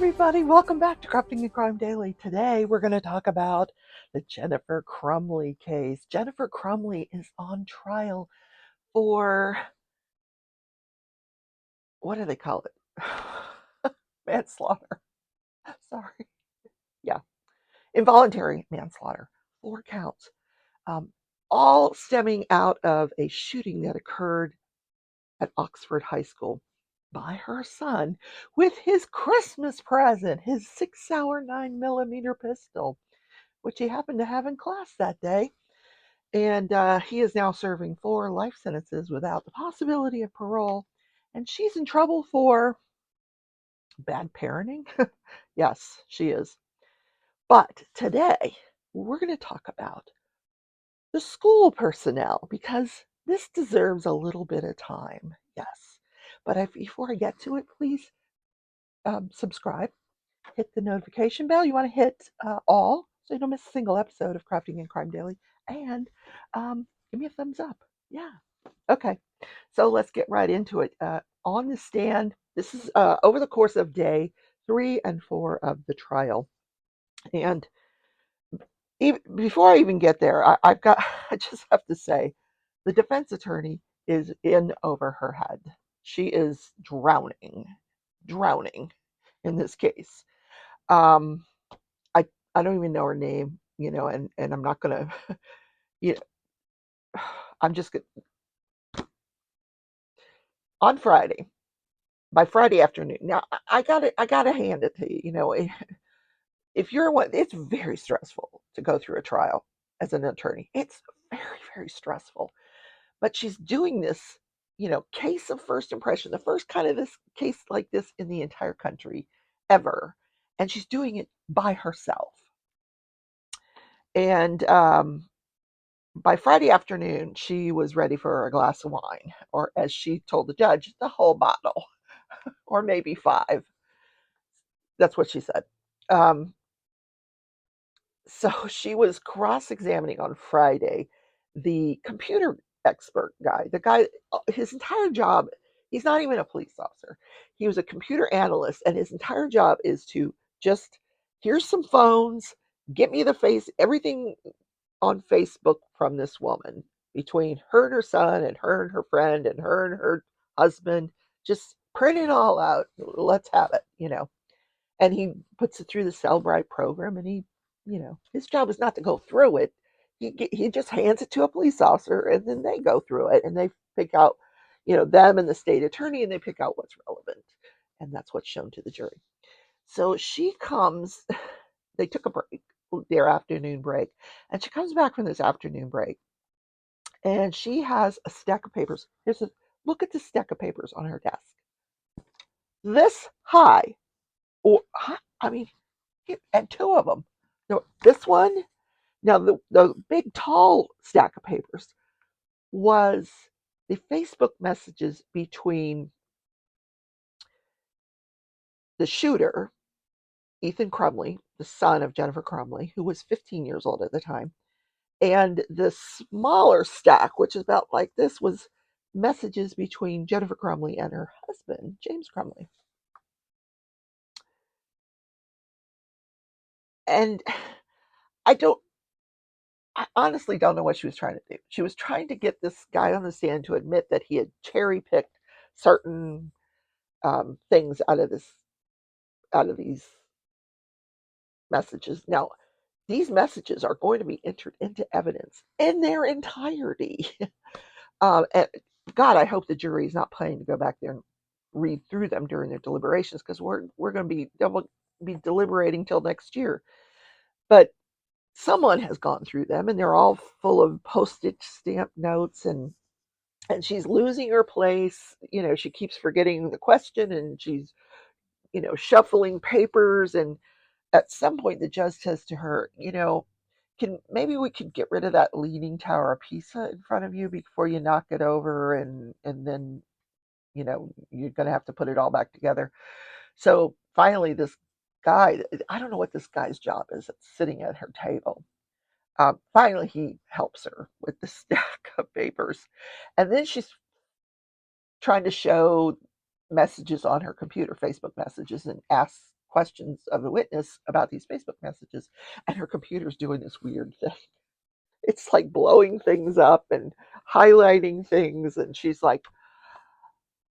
everybody. Welcome back to Crafting and Crime Daily. Today we're going to talk about the Jennifer Crumley case. Jennifer Crumley is on trial for, what do they call it? Manslaughter. Sorry. Yeah. Involuntary manslaughter. 4 counts. All stemming out of a shooting that occurred at Oxford High School by her son with his Christmas present, his 6 Sauer 9mm pistol, which he happened to have in class that day. And he is now serving 4 life sentences without the possibility of parole. And she's in trouble for bad parenting. Yes, she is. But today, we're going to talk about the school personnel because this deserves a little bit of time. Yes. But before I get to it, please subscribe, hit the notification bell. You want to hit all so you don't miss a single episode of Crafting and Crime Daily. And give me a thumbs up. Yeah. Okay. So let's get right into it. On the stand, this is over the course of day 3 and 4 of the trial. And before I even get there, I just have to say, the defense attorney is in over her head. She is drowning in this case. Um, I don't even know her name, and I'm not gonna, you know, I'm just gonna, on Friday, by Friday afternoon. Now I gotta hand it to you. If you're one, it's very stressful to go through a trial as an attorney. It's very, very stressful. But she's doing this, case of first impression, the first kind of this case like this in the entire country ever. And she's doing it by herself. And by Friday afternoon, she was ready for a glass of wine, or as she told the judge, the whole bottle, or maybe 5. That's what she said. So she was cross-examining on Friday the computer expert guy. The guy, his entire job, he's not even a police officer. He was a computer analyst, and his entire job is to just, here's some phones, get me everything on Facebook from this woman between her and her son and her and her friend and her husband. Just print it all out. Let's have it. And he puts it through the Cellbrite program, and his job is not to go through it. He just hands it to a police officer, and then they go through it, and they pick out, them and the state attorney, and they pick out what's relevant, and that's what's shown to the jury. So she comes. They took a break, their afternoon break, and she comes back from this afternoon break, and she has a stack of papers. Look at the stack of papers on her desk. This high, or I mean, and 2 of them. This one, now the big tall stack of papers was the Facebook messages between the shooter, Ethan Crumley, the son of Jennifer Crumley, who was 15 years old at the time, and the smaller stack, which is about like this, was messages between Jennifer Crumley and her husband, James Crumley. And I honestly don't know what she was trying to do. She was trying to get this guy on the stand to admit that he had cherry picked certain things out of these messages. Now, these messages are going to be entered into evidence in their entirety. And God, I hope the jury is not planning to go back there and read through them during their deliberations, because we're going to be deliberating till next year. But someone has gone through them, and they're all full of postage stamp notes, and she's losing her place. She keeps forgetting the question, and she's shuffling papers. And at some point the judge says to her, maybe we could get rid of that leaning tower of Pisa in front of you before you knock it over, and then you're going to have to put it all back together. So finally, this guy, I don't know what this guy's job is, sitting at her table. Finally, he helps her with the stack of papers. And then she's trying to show messages on her computer, Facebook messages, and asks questions of the witness about these Facebook messages, and her computer's doing this weird thing. It's like blowing things up and highlighting things, and she's like,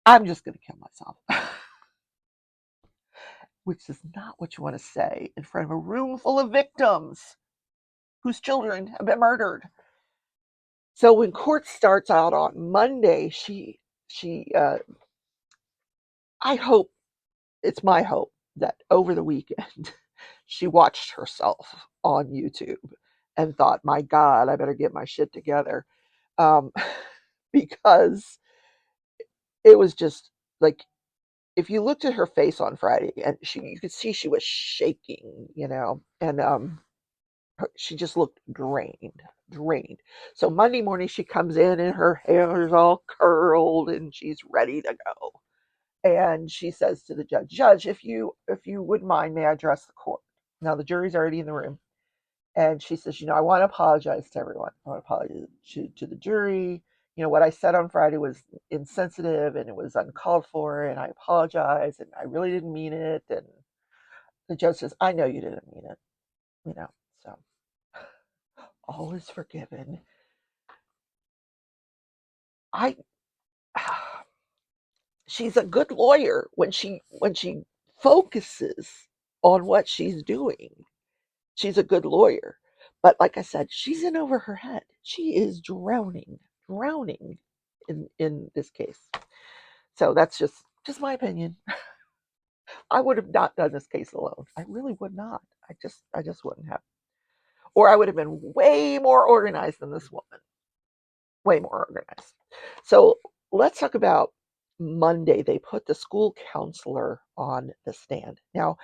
I'm just going to kill myself. Which is not what you want to say in front of a room full of victims whose children have been murdered. So when court starts out on Monday, I hope, it's my hope that over the weekend she watched herself on YouTube and thought, my God, I better get my shit together. Um, because it was just like, if you looked at her face on Friday, and you could see she was shaking, and she just looked drained. So Monday morning she comes in and her hair is all curled and she's ready to go. And she says to the judge, if you wouldn't mind, may I address the court? Now the jury's already in the room. And she says, I want to apologize to everyone. I want to apologize to the jury. What I said on Friday was insensitive and it was uncalled for, and I apologize, and I really didn't mean it. And the judge says, I know you didn't mean it, so all is forgiven. I She's a good lawyer when she focuses on what she's doing. She's a good lawyer. But like I said, she's in over her head. She is drowning in this case. So that's just my opinion. I would have not done this case alone. I really would not. I just wouldn't have. Or I would have been way more organized than this woman. Way more organized. So let's talk about Monday. They put the school counselor on the stand. Now,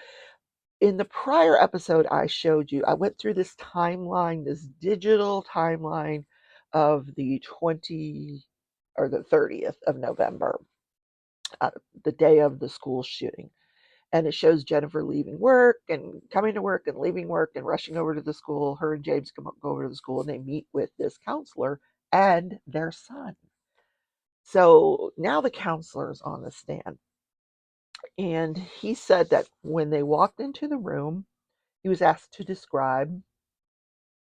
in the prior episode I showed you, I went through this timeline, this digital timeline of the 30th of November, the day of the school shooting. And it shows Jennifer leaving work and coming to work and leaving work and rushing over to the school. Her and James go over to the school and they meet with this counselor and their son. So now the counselor's on the stand. And he said that when they walked into the room, he was asked to describe,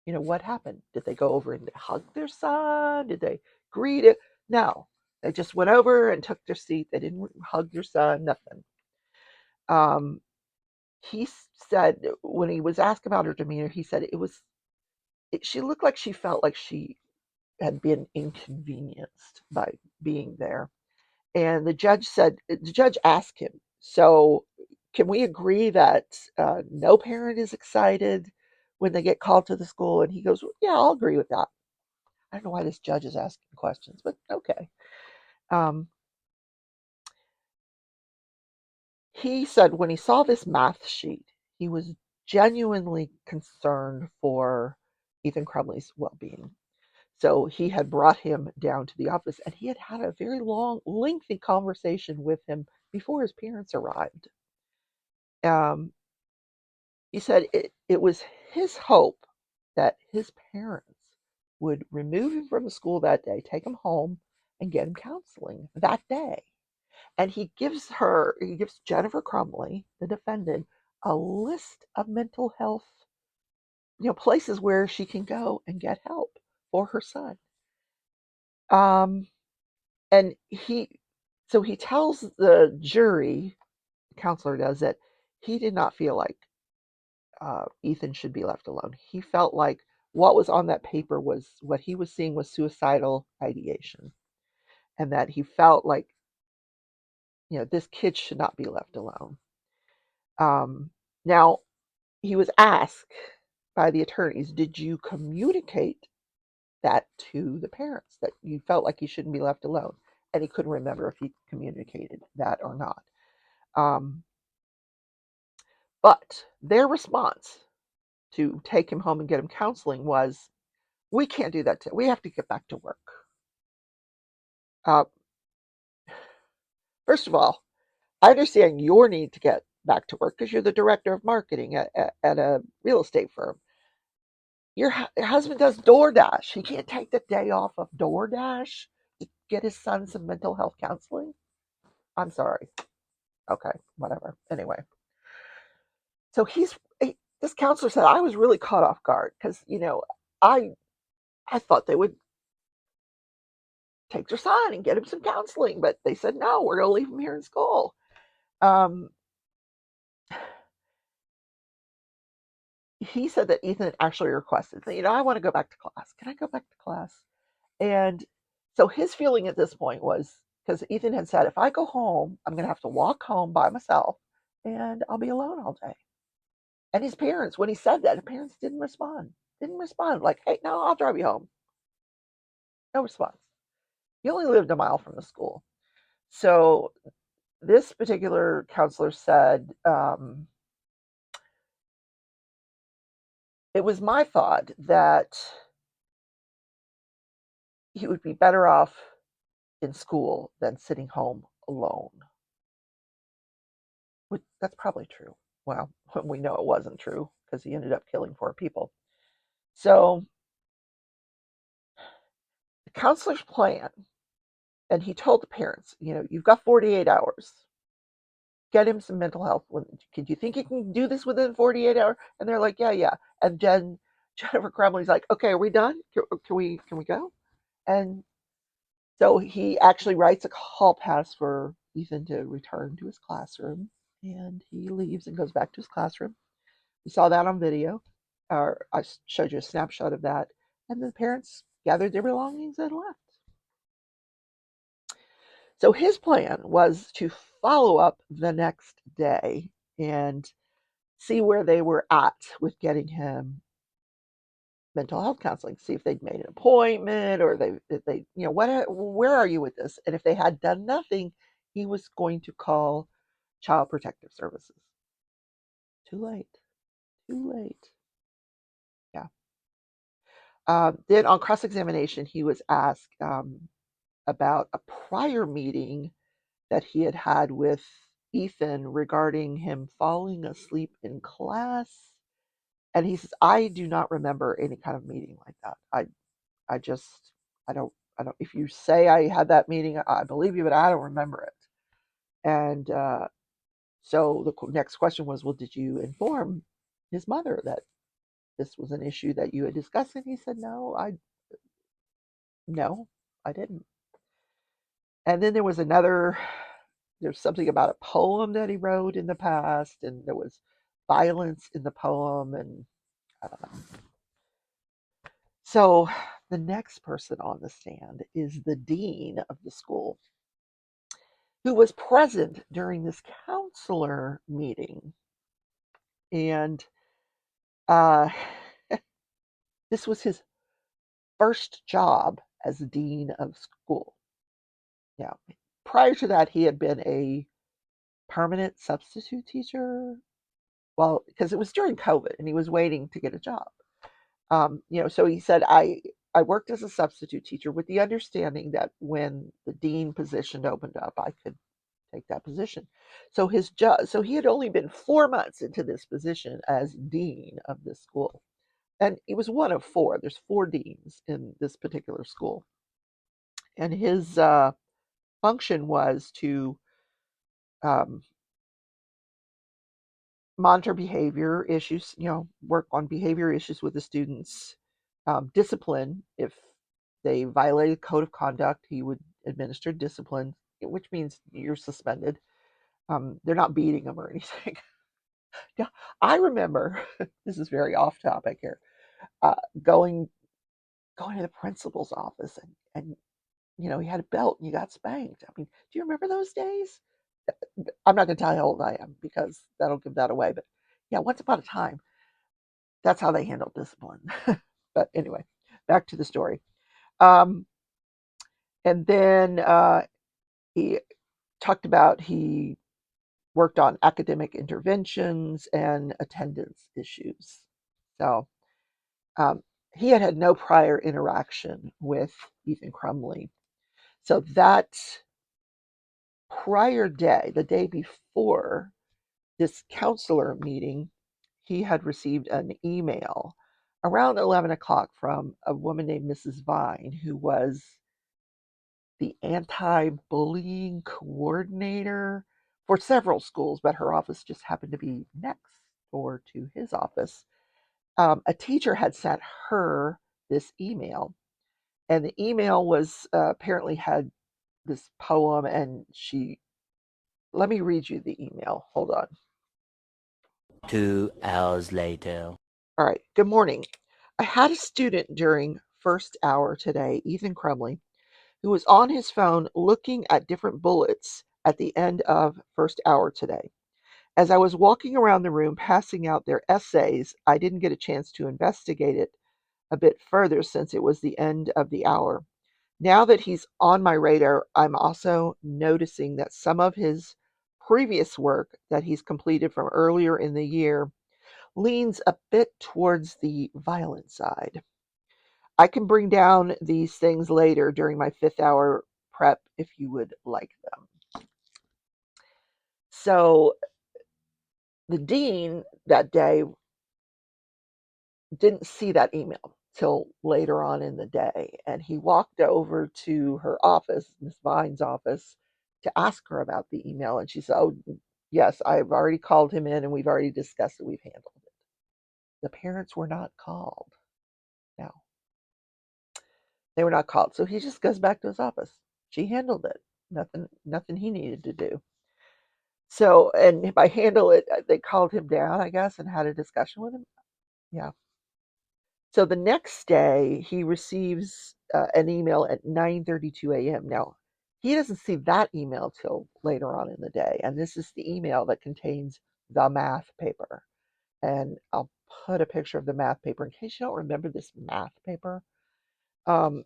what happened. Did they go over and hug their son? Did they greet it? No. They just went over and took their seat. They didn't hug their son, nothing. He said, when he was asked about her demeanor, he said she looked like she felt like she had been inconvenienced by being there. And the judge asked him, so can we agree that no parent is excited when they get called to the school? And he goes, well, yeah, I'll agree with that. I don't know why this judge is asking questions, but okay. He said when he saw this math sheet, he was genuinely concerned for Ethan Crumley's well-being. So he had brought him down to the office, and he had had a very long, lengthy conversation with him before his parents arrived. He said it was his hope that his parents would remove him from the school that day, take him home, and get him counseling that day. And he gives Jennifer Crumley, the defendant, a list of mental health, places where she can go and get help for her son. And he tells the jury, the counselor does, that he did not feel like Ethan should be left alone. He felt like what was on that paper was what he was seeing was suicidal ideation, and that he felt like, this kid should not be left alone. Now, he was asked by the attorneys, did you communicate that to the parents, that you felt like he shouldn't be left alone? And he couldn't remember if he communicated that or not. But their response to take him home and get him counseling was, we can't do that. We have to get back to work. First of all, I understand your need to get back to work because you're the director of marketing at a real estate firm. Your husband does DoorDash. He can't take the day off of DoorDash to get his son some mental health counseling? I'm sorry. Okay, whatever. Anyway. So this counselor said I was really caught off guard because I I thought they would take their son and get him some counseling, but they said no, we're going to leave him here in school. Um, he said that Ethan actually requested, I want to go back to class. Can I go back to class? And so his feeling at this point was because Ethan had said, if I go home, I'm going to have to walk home by myself and I'll be alone all day. And his parents, when he said that, the parents didn't respond. Didn't respond. Like, hey, no, I'll drive you home. No response. He only lived a mile from the school. So this particular counselor said, it was my thought that he would be better off in school than sitting home alone. That's probably true. Well, we know it wasn't true because he ended up killing 4 people. So the counselor's plan, and he told the parents, you've got 48 hours. Get him some mental health. Do you think he can do this within 48 hours? And they're like, yeah, yeah. And then Jennifer Crumley's like, okay, are we done? Can we go? And so he actually writes a call pass for Ethan to return to his classroom, and he leaves and goes back to his classroom. We saw that on video, or I showed you a snapshot of that, and the parents gathered their belongings and left. So his plan was to follow up the next day and see where they were at with getting him mental health counseling, see if they'd made an appointment or if they where are you with this? And if they had done nothing, he was going to call Child Protective Services. Too late. Too late. Yeah. Then on cross-examination, he was asked about a prior meeting that he had had with Ethan regarding him falling asleep in class. And he says, I do not remember any kind of meeting like that. I just, I don't, if you say I had that meeting, I believe you, but I don't remember it. And so the next question was, well, did you inform his mother that this was an issue that you had discussed? And he said, no, I didn't. And then there's something about a poem that he wrote in the past, and there was violence in the poem, and I don't know. So the next person on the stand is the dean of the school, who was present during this counselor meeting. And uh, this was his first job as dean of school. Yeah. Prior to that, he had been a permanent substitute teacher. Well, because it was during COVID and he was waiting to get a job. So he said, I worked as a substitute teacher with the understanding that when the dean position opened up, I could take that position. So he had only been 4 months into this position as dean of this school, and he was one of 4. There's 4 deans in this particular school, and his function was to um, monitor behavior issues, work on behavior issues with the students, discipline. If they violated code of conduct, he would administer discipline, which means you're suspended. They're not beating them or anything. Yeah, I remember, this is very off topic here, uh, going going to the principal's office, and he had a belt and you got spanked. I mean, do you remember those days? I'm not going to tell you how old I am because that'll give that away. But yeah, once upon a time, that's how they handled discipline. But anyway, back to the story. Um, and then he talked about he worked on academic interventions and attendance issues. So he had no prior interaction with Ethan Crumley. So that prior day, the day before this counselor meeting, he had received an email around 11 o'clock from a woman named Mrs. Vine, who was the anti-bullying coordinator for several schools, but her office just happened to be next or to his office, a teacher had sent her this email, and the email was apparently had this poem, and let me read you the email. Hold on. 2 hours later. All right. Good morning. I had a student during first hour today, Ethan Crumley, who was on his phone looking at different bullets at the end of first hour today. As I was walking around the room passing out their essays, I didn't get a chance to investigate it a bit further since it was the end of the hour. Now that he's on my radar, I'm also noticing that some of his previous work that he's completed from earlier in the year leans a bit towards the violent side. I can bring down these things later during my fifth hour prep if you would like them. So the dean that day didn't see that email till later on in the day, and he walked over to her office, Miss Vine's office, to ask her about the email. And she said, "Oh, yes, I've already called him in and we've already discussed it. We've handled it." The parents were not called. No, they were not called. So he just goes back to his office. She handled it. Nothing he needed to do. So, and by handle it, they called him down, I guess, and had a discussion with him. Yeah. So the next day, he receives an email at 9:32 a.m. Now, he doesn't see that email till later on in the day, and this is the email that contains the math paper. And I'll put a picture of the math paper in case you don't remember this math paper. Um,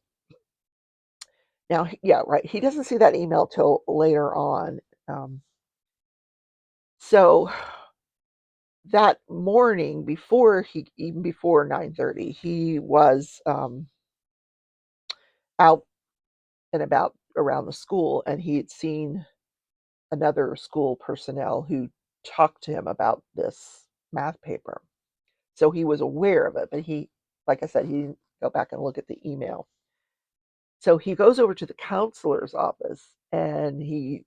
Now, yeah, right. He doesn't see that email till later on. Um, so that morning, even before 9:30, he was out and about around the school, and he had seen another school personnel who talked to him about this math paper. So he was aware of it, but like I said, he didn't go back and look at the email. So he goes over to the counselor's office, and he's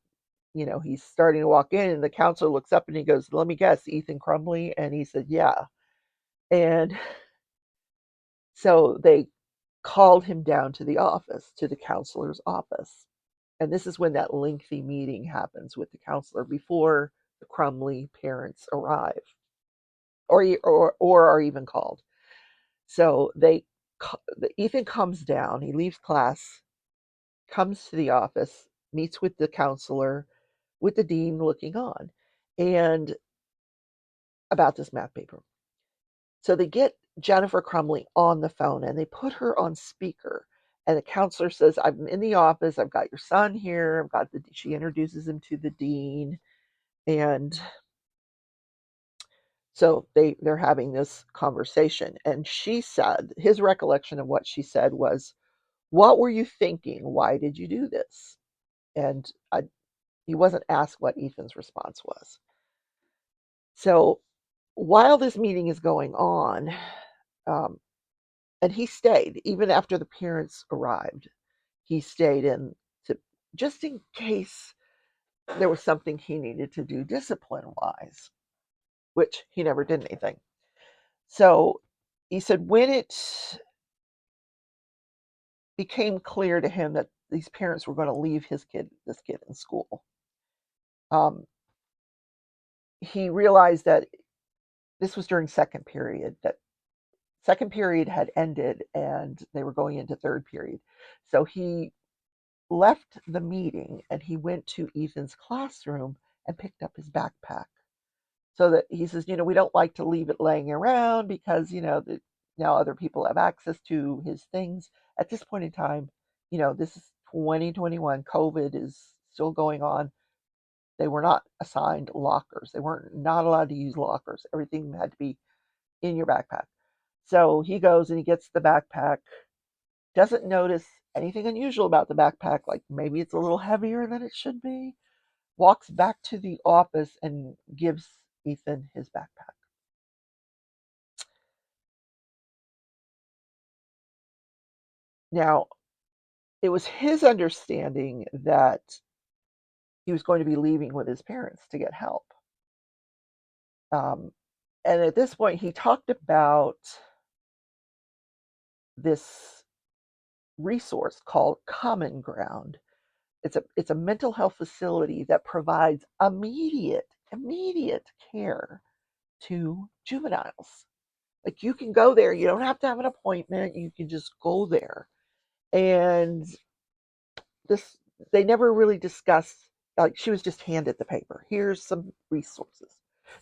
starting to walk in, and the counselor looks up and he goes, "Let me guess, Ethan Crumley?" And he said, "Yeah." And so they called him down to the office, to the counselor's office. And this is when that lengthy meeting happens with the counselor before the Crumley parents arrive or are even called. So Ethan comes down, he leaves class, comes to the office, meets with the counselor, with the dean looking on, and about this math paper. So they get Jennifer Crumley on the phone and they put her on speaker. And the counselor says, "I'm in the office. I've got your son here. She introduces him to the dean. And so they're having this conversation. And she said, his recollection of what she said was, "What were you thinking? Why did you do this?" And he wasn't asked what Ethan's response was. So while this meeting is going on, um, and he stayed even after the parents arrived. He stayed in to just in case there was something he needed to do discipline wise, which he never did anything. So he said when it became clear to him that these parents were going to leave this kid in school, um, he realized that this was during second period, that second period had ended and they were going into third period. So he left the meeting and he went to Ethan's classroom and picked up his backpack. So that he says, we don't like to leave it laying around because, now other people have access to his things. At this point in time, this is 2021. COVID is still going on. They were not assigned lockers. They weren't not allowed to use lockers. Everything had to be in your backpack. So he goes and he gets the backpack, doesn't notice anything unusual about the backpack, like maybe it's a little heavier than it should be, walks back to the office and gives Ethan his backpack. Now, it was his understanding that he was going to be leaving with his parents to get help. Um, And at this point, he talked about this resource called Common Ground. It's a mental health facility that provides immediate care to juveniles. Like you can go there, you don't have to have an appointment, you can just go there. And this they never really discussed, like she was just handed the paper. Here's some resources.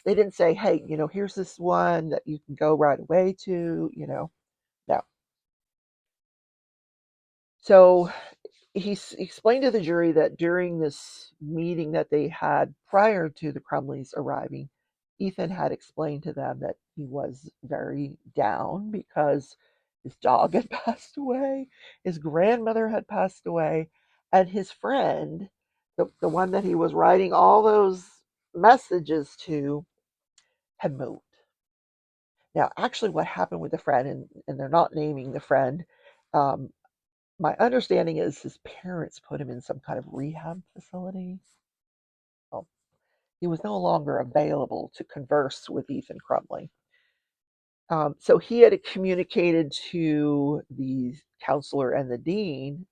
They didn't say, hey, here's this one that you can go right away to. No. So he explained to the jury that during this meeting that they had prior to the Crumleys arriving, Ethan had explained to them that he was very down because his dog had passed away, his grandmother had passed away, and his friend, the one that he was writing all those messages to, had moved. Now, actually, what happened with the friend, and they're not naming the friend, um, my understanding is his parents put him in some kind of rehab facility. Oh, he was no longer available to converse with Ethan Crumley. So he had communicated to the counselor and the dean,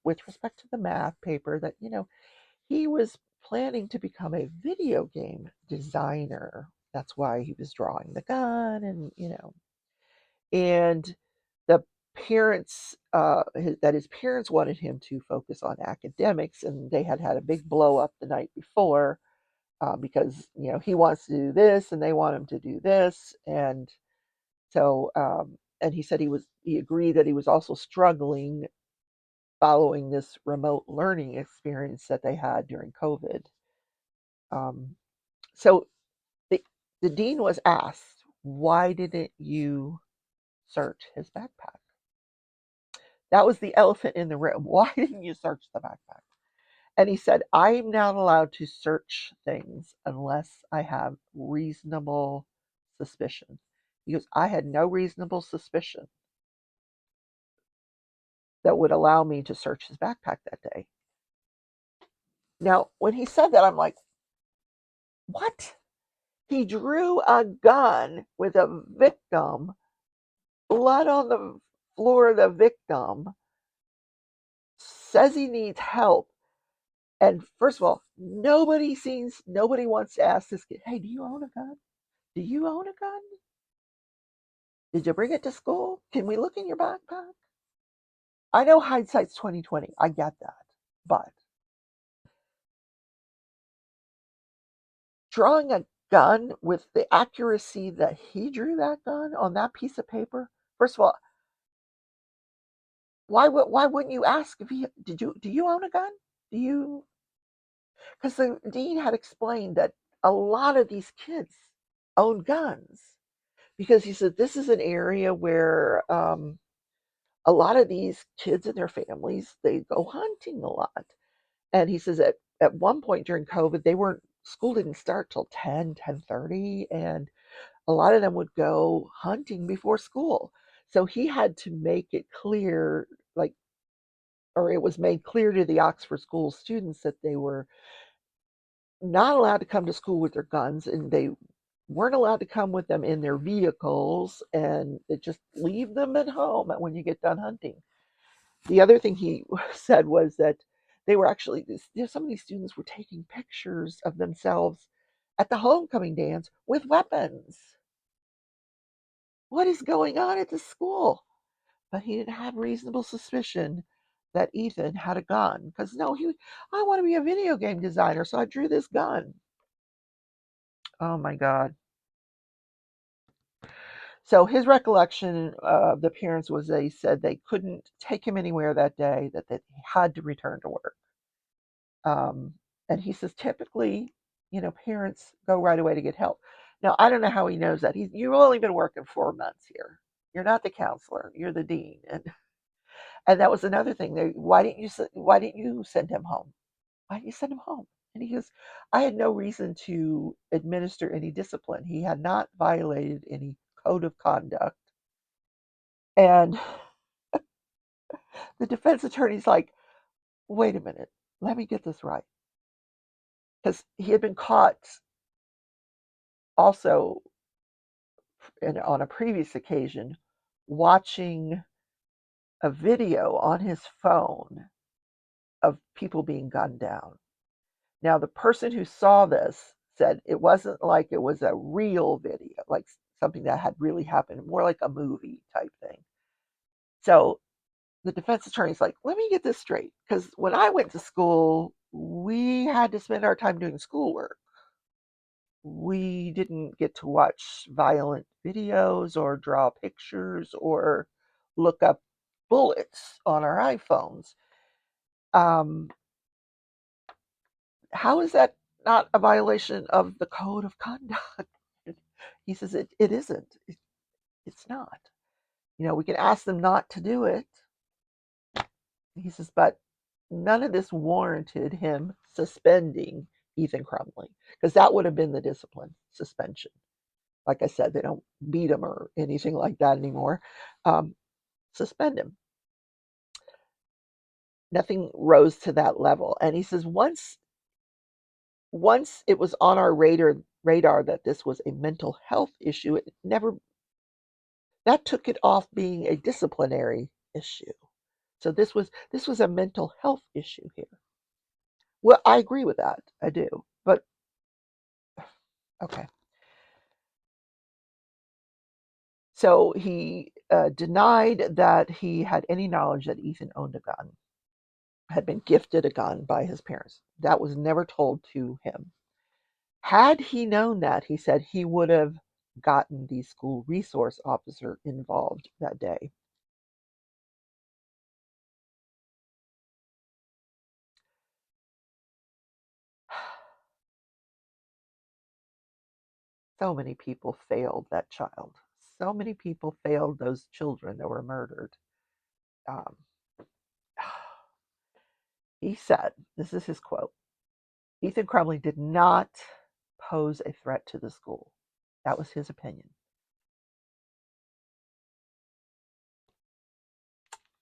with respect to the math paper, that, he was planning to become a video game designer. That's why he was drawing the gun and the parents that his parents wanted him to focus on academics, and they had a big blow up the night before, because he wants to do this and they want him to do this. And so and he said he agreed that he was also struggling following this remote learning experience that they had during COVID. So the, the dean was asked, why didn't you search his backpack? That was the elephant in the room. Why didn't you search the backpack? And he said, I'm not allowed to search things unless I have reasonable suspicion. He goes, I had no reasonable suspicion that would allow me to search his backpack that day. Now, when he said that, I'm like, what? He drew a gun with a victim, blood on the floor of the victim, says he needs help. And first of all, nobody wants to ask this kid, hey, do you own a gun? Do you own a gun? Did you bring it to school? Can we look in your backpack? I know hindsight's 2020. I get that. But drawing a gun with the accuracy that he drew that gun on that piece of paper, first of all, why wouldn't you ask if do you own a gun? Do you? Because the dean had explained that a lot of these kids own guns, because he said this is an area where a lot of these kids and their families, they go hunting a lot. And he says at one point during COVID, school didn't start till 10:30, and a lot of them would go hunting before school. So he had to make it clear, like, or it was made clear to the Oxford School students that they were not allowed to come to school with their guns, and they weren't allowed to come with them in their vehicles, and they just leave them at home when you get done hunting. The other thing he said was that they were actually, some of these students were taking pictures of themselves at the homecoming dance with weapons. What is going on at the school? But he didn't have reasonable suspicion that Ethan had a gun, because no, I want to be a video game designer, so I drew this gun. Oh my God. So his recollection of the parents was they said they couldn't take him anywhere that day, that he had to return to work. Um, and he says typically, parents go right away to get help. Now, I don't know how he knows that. You've only been working 4 months here. You're not the counselor. You're the dean. And that was another thing. Why didn't you send him home? Why didn't you send him home? And he goes, I had no reason to administer any discipline. He had not violated any code of conduct. And the defense attorney's like, wait a minute, let me get this right. Because he had been caught also on a previous occasion, watching a video on his phone of people being gunned down. Now, the person who saw this said it wasn't like it was a real video, like something that had really happened, more like a movie type thing. So the defense attorney's like, let me get this straight. Because when I went to school, we had to spend our time doing schoolwork. We didn't get to watch violent videos or draw pictures or look up bullets on our iPhones. How is that not a violation of the code of conduct? He says it isn't. It's not. We can ask them not to do it. He says, but none of this warranted him suspending Ethan Crumley, because that would have been the discipline, suspension. Like I said, they don't beat him or anything like that anymore. Suspend him. Nothing rose to that level. And he says once it was on our radar that this was a mental health issue, it never that took it off being a disciplinary issue. So this was a mental health issue here. Well, I agree with that. I do. But okay. So he denied that he had any knowledge that Ethan owned a gun, had been gifted a gun by his parents. That was never told to him. Had he known that, he said he would have gotten the school resource officer involved that day. So many people failed that child. So many people failed those children that were murdered. Um, he said, this is his quote, Ethan Crumley did not pose a threat to the school. That was his opinion.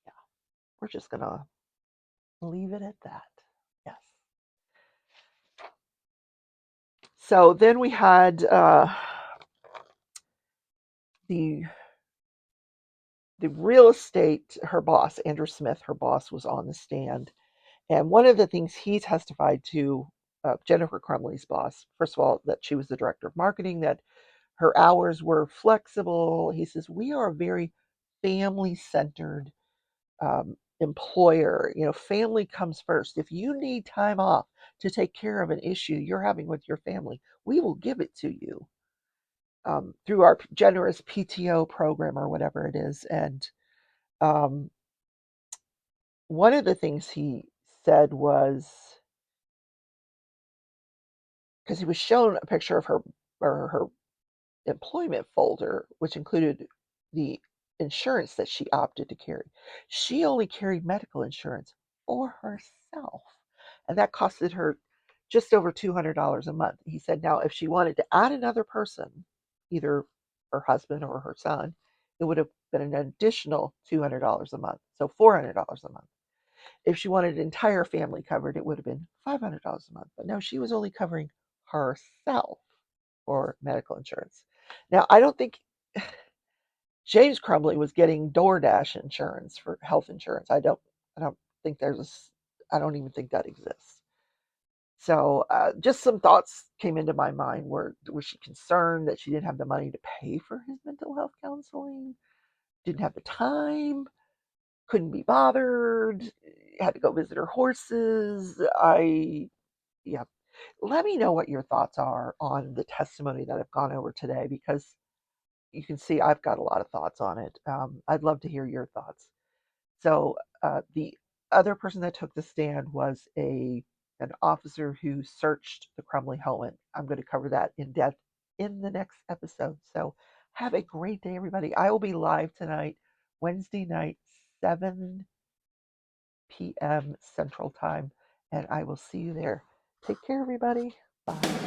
Yeah, we're just going to leave it at that. Yes. So then we had the real estate, her boss, Andrew Smith, her boss, was on the stand. And one of the things he testified to, Jennifer Crumley's boss, first of all, that she was the director of marketing, that her hours were flexible. He says, we are a very family-centered employer. Family comes first. If you need time off to take care of an issue you're having with your family, we will give it to you through our generous PTO program or whatever it is. And one of the things he said was, because he was shown a picture of her employment folder, which included the insurance that she opted to carry. She only carried medical insurance for herself, and that costed her just over $200 a month. He said now if she wanted to add another person, either her husband or her son, it would have been an additional $200 a month, so $400 a month. If she wanted an entire family covered, it would have been $500 a month. But no, she was only covering herself for medical insurance. Now, I don't think James Crumley was getting DoorDash insurance for health insurance. I don't think I don't even think that exists. So just some thoughts came into my mind. Was she concerned that she didn't have the money to pay for his mental health counseling? Didn't have the time? Couldn't be bothered? Had to go visit her horses? Yeah. Let me know what your thoughts are on the testimony that I've gone over today, because you can see I've got a lot of thoughts on it. I'd love to hear your thoughts. So the other person that took the stand was an officer who searched the Crumley home, and I'm going to cover that in depth in the next episode. So have a great day, everybody. I will be live tonight, Wednesday night, 7 p.m. Central Time, and I will see you there. Take care, everybody. Bye.